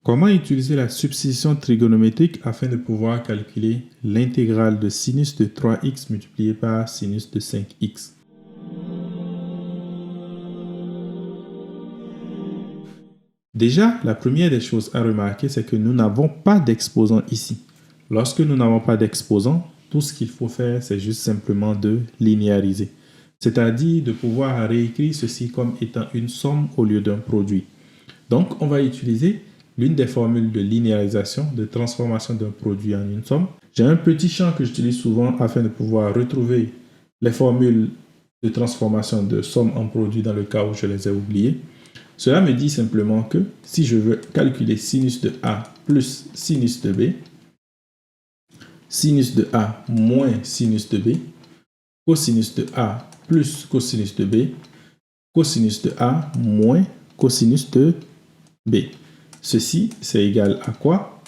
Comment utiliser la substitution trigonométrique afin de pouvoir calculer l'intégrale de sinus de 3x multiplié par sinus de 5x? Déjà, la première des choses à remarquer, c'est que nous n'avons pas d'exposant ici. Lorsque nous n'avons pas d'exposant, tout ce qu'il faut faire, c'est juste simplement de linéariser. C'est-à-dire de pouvoir réécrire ceci comme étant une somme au lieu d'un produit. Donc, on va utiliser l'une des formules de linéarisation, de transformation d'un produit en une somme. J'ai un petit champ que j'utilise souvent afin de pouvoir retrouver les formules de transformation de somme en produit dans le cas où je les ai oubliées. Cela me dit simplement que si je veux calculer sinus de A plus sinus de B, sinus de A moins sinus de B, cosinus de A plus cosinus de B, cosinus de A moins cosinus de B. Ceci, c'est égal à quoi?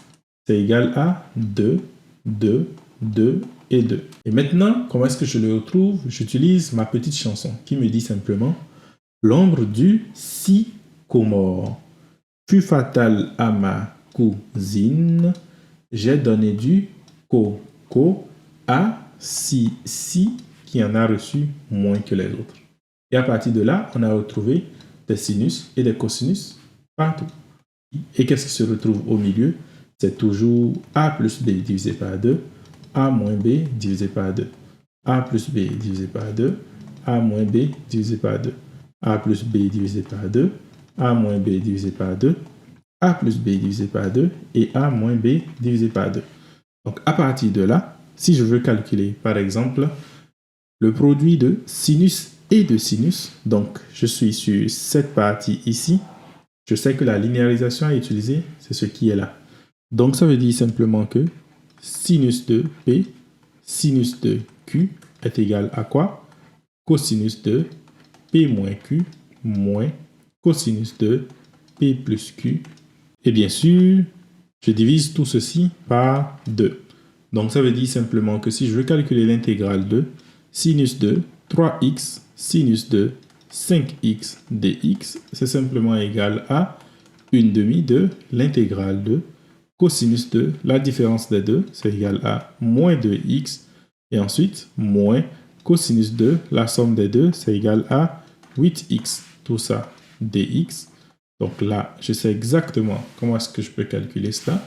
C'est égal à 2, 2, 2 et 2. Et maintenant, comment est-ce que je le retrouve? J'utilise ma petite chanson qui me dit simplement l'ombre du sycomore fut fatale à ma cousine. J'ai donné du coco à si qui en a reçu moins que les autres. Et à partir de là, on a retrouvé des sinus et des cosinus partout. Et qu'est-ce qui se retrouve au milieu? C'est toujours A plus B divisé par 2, A moins B divisé par 2, A plus B divisé par 2, A moins B divisé par 2, A plus B divisé par 2, A moins B divisé par 2, A plus B divisé par 2 et A moins B divisé par 2. Donc à partir de là, si je veux calculer par exemple le produit de sinus et de sinus, donc je suis sur cette partie ici, je sais que la linéarisation à utiliser, c'est ce qui est là. Donc, ça veut dire simplement que sinus de P, sinus de Q est égal à quoi? Cosinus de P moins Q moins cosinus de P plus Q. Et bien sûr, je divise tout ceci par 2. Donc, ça veut dire simplement que si je veux calculer l'intégrale de sinus de 3x, sinus de 5x dx, c'est simplement égal à 1/2 de l'intégrale de cosinus de la différence des deux, c'est égal à moins 2x, et ensuite moins cosinus de la somme des deux, c'est égal à 8x, tout ça dx. Donc là, je sais exactement comment est-ce que je peux calculer cela,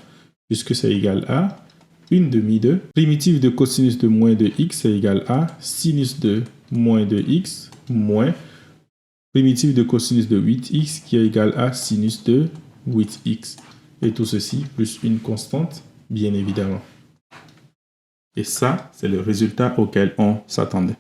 puisque c'est égal à 1/2 de primitive de cosinus de moins 2x, c'est égal à sinus de moins 2x moins primitive de cosinus de 8x qui est égal à sinus de 8x. Et tout ceci plus une constante, bien évidemment. Et ça, c'est le résultat auquel on s'attendait.